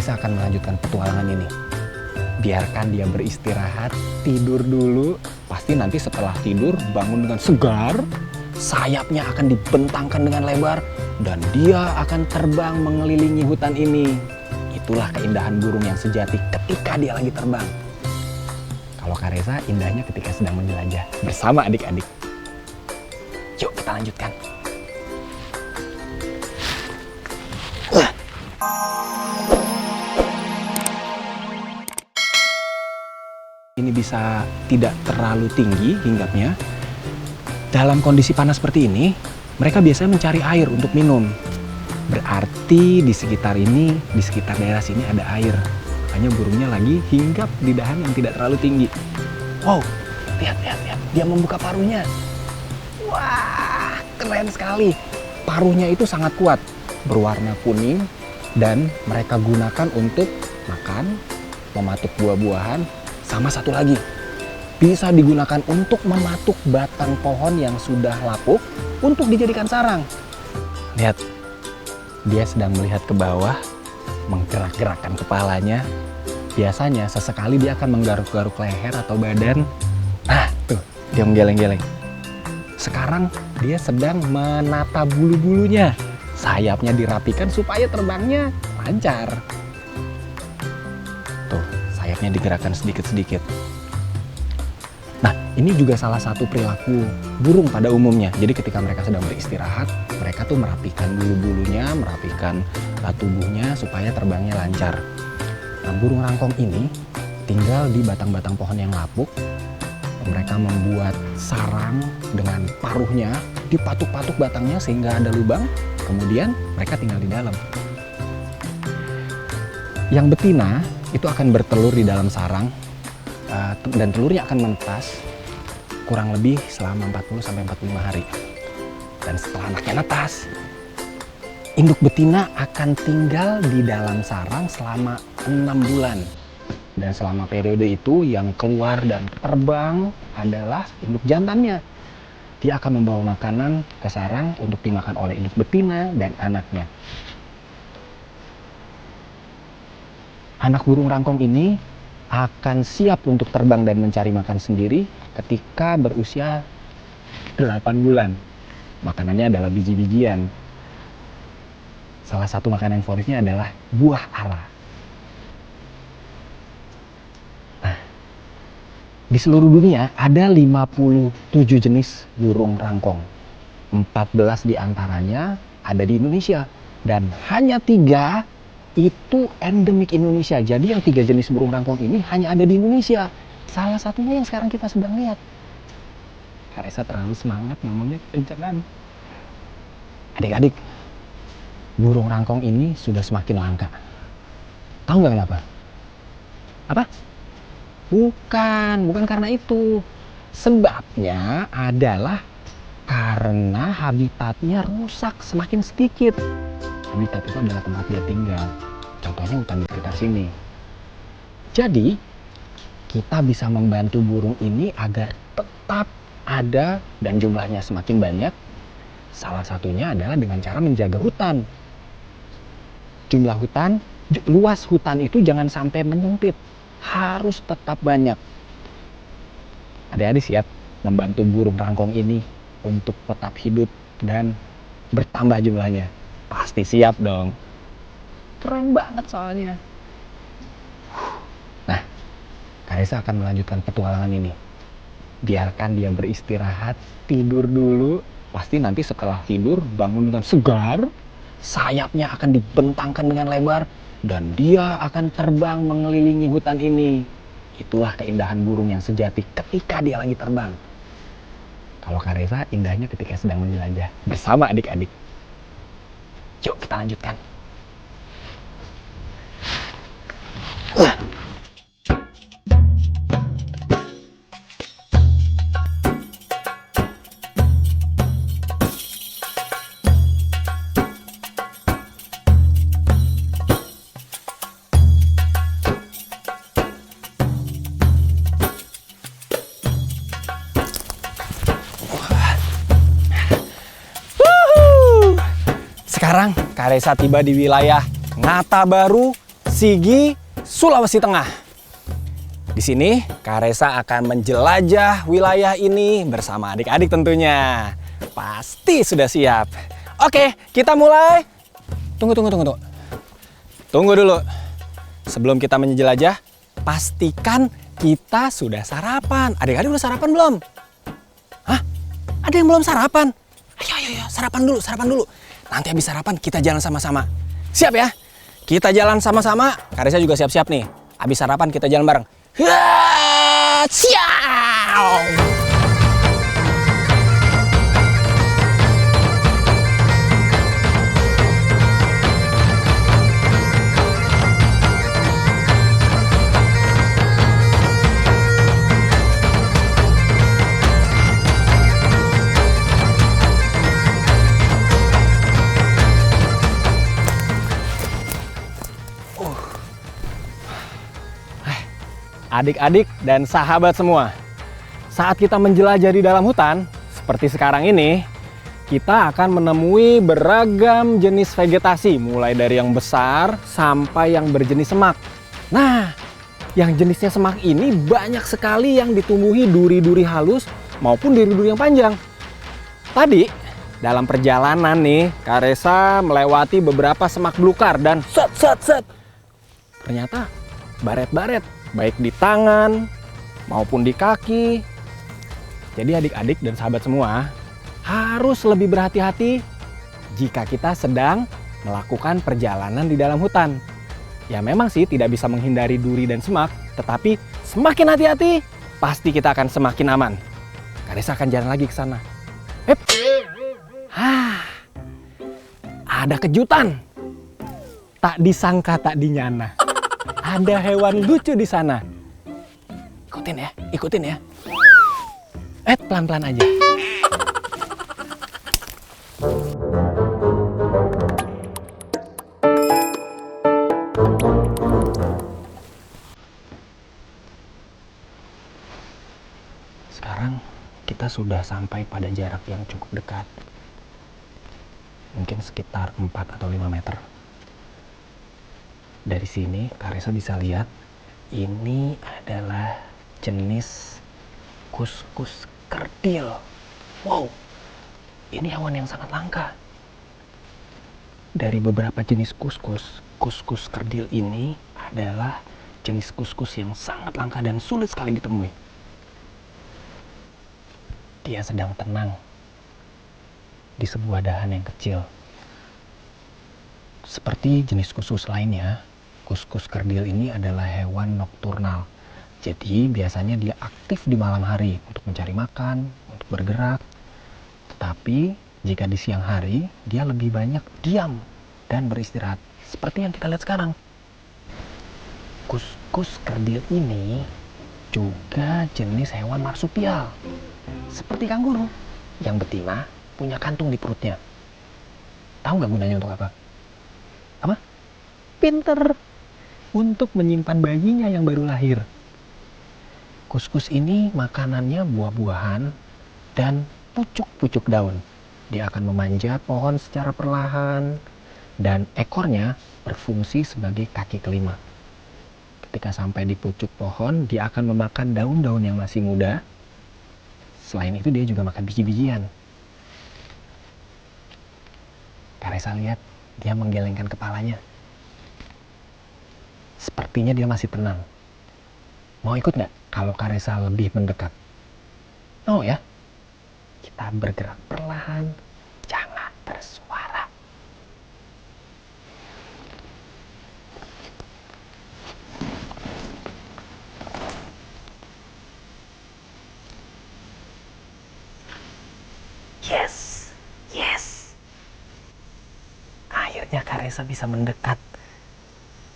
Karesa akan melanjutkan petualangan ini. Biarkan dia beristirahat, tidur dulu. Pasti nanti setelah tidur bangun dengan segar, sayapnya akan dibentangkan dengan lebar, dan dia akan terbang mengelilingi hutan ini. Itulah keindahan burung yang sejati ketika dia lagi terbang. Kalau Karesa, indahnya ketika sedang menjelajah bersama adik-adik. Yuk kita lanjutkan. Ini bisa tidak terlalu tinggi hinggapnya. Dalam kondisi panas seperti ini, mereka biasanya mencari air untuk minum. Berarti di sekitar ini, di sekitar daerah sini ada air. Makanya burungnya lagi hinggap di dahan yang tidak terlalu tinggi. Wow, lihat. Dia membuka paruhnya. Wah, keren sekali. Paruhnya itu sangat kuat, berwarna kuning, dan mereka gunakan untuk makan, mematuk buah-buahan, sama satu lagi, bisa digunakan untuk mematuk batang pohon yang sudah lapuk untuk dijadikan sarang. Lihat, dia sedang melihat ke bawah, menggerak-gerakkan kepalanya. Biasanya sesekali dia akan menggaruk-garuk leher atau badan. Ah, tuh, dia menggeleng-geleng. Sekarang dia sedang menata bulu-bulunya. Sayapnya dirapikan supaya terbangnya lancar. Tuh, sayapnya digerakkan sedikit-sedikit. Nah, ini juga salah satu perilaku burung pada umumnya. Jadi ketika mereka sedang beristirahat, mereka tuh merapikan bulu-bulunya, merapikan tubuhnya supaya terbangnya lancar. Nah, burung rangkong ini tinggal di batang-batang pohon yang lapuk. Mereka membuat sarang dengan paruhnya, dipatuk-patuk batangnya sehingga ada lubang. Kemudian mereka tinggal di dalam. Yang betina itu akan bertelur di dalam sarang, dan telurnya akan menetas kurang lebih selama 40-45 hari. Dan setelah anaknya netas, induk betina akan tinggal di dalam sarang selama 6 bulan. Dan selama periode itu yang keluar dan terbang adalah induk jantannya. Dia akan membawa makanan ke sarang untuk dimakan oleh induk betina dan anaknya. Anak burung rangkong ini akan siap untuk terbang dan mencari makan sendiri ketika berusia 8 bulan. Makanannya adalah biji-bijian. Salah satu makanan favoritnya adalah buah ara. Nah, di seluruh dunia ada 57 jenis burung rangkong. 14 diantaranya ada di Indonesia. Dan hanya 3 itu endemik Indonesia. Jadi yang 3 jenis burung rangkong ini hanya ada di Indonesia. Salah satunya yang sekarang kita sedang lihat. Karesa terlalu semangat ngomongnya kencengan. Adik-adik, burung rangkong ini sudah semakin langka. Tahu nggak kenapa? Apa? Bukan karena itu. Sebabnya adalah karena habitatnya rusak semakin sedikit. Habitat itu adalah tempat dia tinggal. Contohnya hutan di sekitar sini. Jadi, kita bisa membantu burung ini agar tetap ada dan jumlahnya semakin banyak. Salah satunya adalah dengan cara menjaga hutan. Jumlah hutan, luas hutan itu jangan sampai menyempit. Harus tetap banyak. Adik-adik siap membantu burung rangkong ini untuk tetap hidup dan bertambah jumlahnya? Pasti siap dong. Keren banget soalnya. Nah, Karesa akan melanjutkan petualangan ini. Biarkan dia beristirahat, tidur dulu. Pasti nanti setelah tidur bangun dengan segar. Sayapnya akan dibentangkan dengan lebar. Dan dia akan terbang mengelilingi hutan ini. Itulah keindahan burung yang sejati ketika dia lagi terbang. Kalau Karesa, indahnya ketika sedang menjelajah bersama adik-adik. Yuk kita lanjutkan. Sekarang Karesa tiba di wilayah Ngata Baru, Sigi, Sulawesi Tengah. Di sini, Kak Resa akan menjelajah wilayah ini bersama adik-adik tentunya. Pasti sudah siap. Oke, kita mulai. Tunggu. Tunggu dulu. Sebelum kita menjelajah, pastikan kita sudah sarapan. Adik-adik udah sarapan belum? Hah? Ada yang belum sarapan? Ayo, sarapan dulu. Nanti habis sarapan kita jalan sama-sama. Siap ya? Kita jalan sama-sama. Kak Resa juga siap-siap nih. Habis sarapan kita jalan bareng. Siap! Adik-adik dan sahabat semua, saat kita menjelajah di dalam hutan, seperti sekarang ini, kita akan menemui beragam jenis vegetasi, mulai dari yang besar sampai yang berjenis semak. Nah, yang jenisnya semak ini banyak sekali yang ditumbuhi duri-duri halus maupun duri-duri yang panjang. Tadi, dalam perjalanan nih, Kak Resa melewati beberapa semak belukar dan set. Ternyata baret-baret. Baik di tangan maupun di kaki. Jadi adik-adik dan sahabat semua harus lebih berhati-hati jika kita sedang melakukan perjalanan di dalam hutan. Ya memang sih tidak bisa menghindari duri dan semak, tetapi semakin hati-hati pasti kita akan semakin aman. Kak Resa akan jalan lagi ke sana. Ada kejutan. Tak disangka tak dinyana. Ada hewan lucu di sana. Ikutin ya. Pelan-pelan aja. Sekarang kita sudah sampai pada jarak yang cukup dekat. Mungkin sekitar 4 atau 5 meter. Dari sini Kak Resa bisa lihat ini adalah jenis kuskus kerdil. Wow, ini hewan yang sangat langka. Dari beberapa jenis kuskus kerdil ini adalah jenis kuskus yang sangat langka dan sulit sekali ditemui. Dia sedang tenang di sebuah dahan yang kecil. Seperti jenis kuskus lainnya, kuskus kerdil ini adalah hewan nokturnal. Jadi biasanya dia aktif di malam hari untuk mencari makan, untuk bergerak. Tetapi jika di siang hari, dia lebih banyak diam dan beristirahat. Seperti yang kita lihat sekarang. Kuskus kerdil ini juga jenis hewan marsupial. Seperti kanguru, yang betina punya kantung di perutnya. Tahu nggak gunanya untuk apa? Apa? Pinter. Untuk menyimpan bayinya yang baru lahir. Kuskus ini makanannya buah-buahan dan pucuk-pucuk daun. Dia akan memanjat pohon secara perlahan dan ekornya berfungsi sebagai kaki kelima. Ketika sampai di pucuk pohon, dia akan memakan daun-daun yang masih muda. Selain itu dia juga makan biji-bijian. Kak Resa lihat dia menggelengkan kepalanya. Sepertinya dia masih tenang. Mau ikut nggak kalau Kak Resa lebih mendekat? Mau ya? Kita bergerak perlahan, jangan bersuara. Yes. Akhirnya Kak Resa bisa mendekat.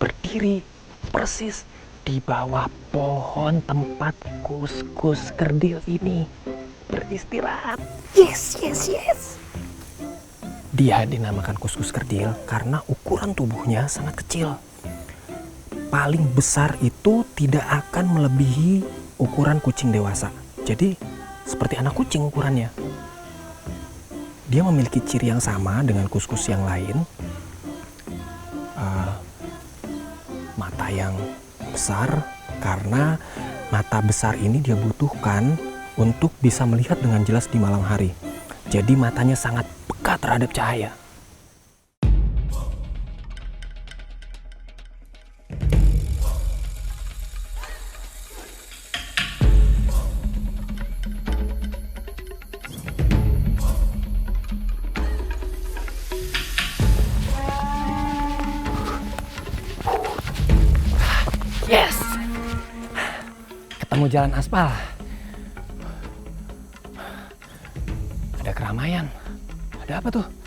Berdiri persis di bawah pohon tempat kuskus kerdil ini beristirahat. Yes. Dia dinamakan kuskus kerdil karena ukuran tubuhnya sangat kecil. Paling besar itu tidak akan melebihi ukuran kucing dewasa. Jadi seperti anak kucing ukurannya. Dia memiliki ciri yang sama dengan kuskus yang lain. mata yang besar karena mata besar ini dia butuhkan untuk bisa melihat dengan jelas di malam hari. Jadi matanya sangat peka terhadap cahaya. Yes! Ketemu jalan aspal. Ada keramaian. Ada apa tuh?